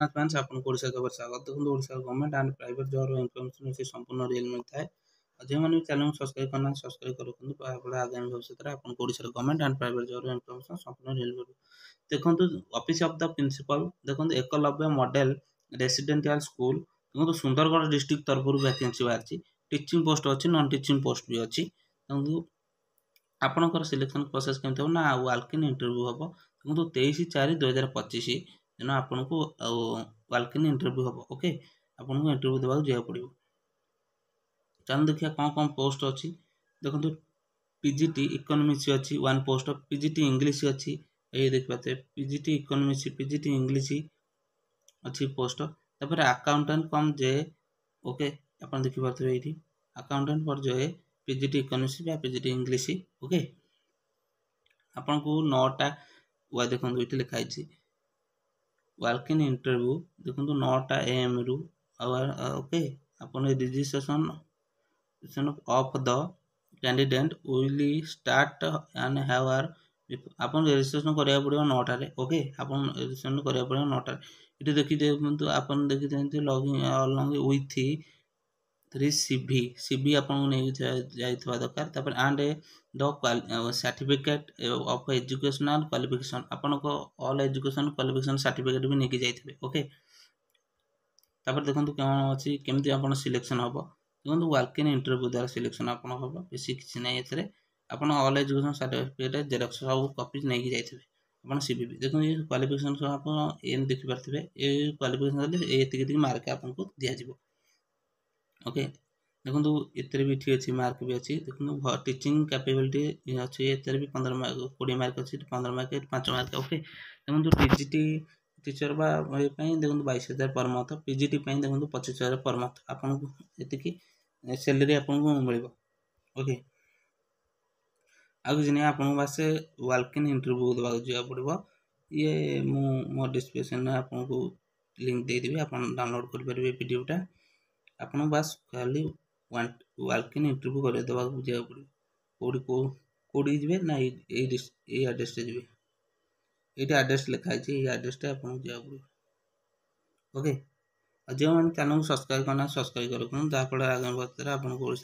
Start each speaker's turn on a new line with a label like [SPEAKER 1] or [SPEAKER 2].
[SPEAKER 1] Friends आपको ओडिशा खबर स्वागत। देखो Odisha government and private job information से संपूर्ण रियल मिलता है। जो मैंने चैनल सब्सक्राइब करना सब्सक्राइब करूँ आगामी भविष्य में आपको Odisha government and private job information संपूर्ण रियल मिल देखो ऑफिस ऑफ द प्रिंसिपल देखो एकलव्य मॉडल रेसिडेंशियल स्कूल देखो सुंदरगढ़ डिस्ट्रिक्ट तरफ वैकेंसी बाहरी टीचिंग पोस्ट अच्छी नॉन टीचिंग पोस्ट भी अच्छी देखो आपणकर सिलेक्शन प्रोसेस केमती हम ना वाल्क-इन इंटरव्यू हम देखो 23/4/2025 दिन आपन को वाल्क-इन इंटरव्यू हम ओके आपन को इंटरव्यू देवा जाय पड़ो। चलो देखिए कौन कौन पोस्ट अच्छी देखो पीजीटी इकोनॉमिक्स अच्छी वन पोस्ट पीजीटी इंग्लिश अच्छी ये देख पाते पीजीटी इकोनॉमिक्स पीजीटी इंग्लिश अच्छी पोस्ट तापर अकाउंटेंट कम जे ओके अपन देखि पाते ये अकाउंटेंट पर जो है पीजीटी इकोनॉमिक्स या पीजीटी इंग्लिश ओके आपन को 9टा वा देखो ये लिखाई वाल्क इन इंटरव्यू देखो 9टा एम रु ओके अपन registration of the candidate will start and hour आपन रजिस्ट्रेशन करिया पड़ो 9टा ओके आपन रजिस्ट्रेशन करिया पड़ो 9टा ये देखि देखो आपन देखि देंते लॉगिन अलॉन्ग विथ 3 सीवी आपन नहीं जाइथवा दरकार तापर and the certificate of educational qualification आपन को ऑल एजुकेशन क्वालिफिकेशन सर्टिफिकेट भी नहीं जाइथबे ओके तापर देखो कौन अच्छी केमती आपन सिलेक्शन हम देखो वाल्क-इन इंटरव्यू द्वारा सिलेक्शन आपन हम बेसी किसी नहीं एथरे आपन ऑल एजुकेशन सर्टिफिकेट जेरॉक्स सब कॉपी नहीं जाइथबे आपन सीवी देखो ये क्वालिफिकेशन सब आपन एन देखि परथिबे ए क्वालिफिकेशन ले एतिक मार्क आपन को दिया जिवो ओके देखो एतर भी ठीक अच्छी मार्क भी अच्छी देखो टीचिंग कैपेबिलिटी अच्छी एतर भी 15 मार्क 20 मार्क अच्छी 15 मार्क 5 मार्क ओके देखो टीजीटी टीचर बा देखो 22,000 पर मंथ पीजीटी देखो 25,000 पर मंथ आपन को एतिकी सैलरी आपन को मिल ओके आगे जिने आपन बासे वाल्क-इन इंटरव्यू देवा जा पड़ो ये मो डिस्क्रिप्शन में आपन को लिंक दे देबी आपन डाउनलोड कर परबे पीडीएफ टा आपन बस खाली वाल्क-इन इंटरव्यू कर देवा जा पड़ो कोडी जबे ना ए एड्रेस रे जबे एटा एड्रेस लिखा है ये एड्रेस टा आपन जा पड़ो ओके जो मैंने चैनल को सब्सक्राइब करना सब्सक्राइब करूँ जहाँफल आगे बढ़ते आपन को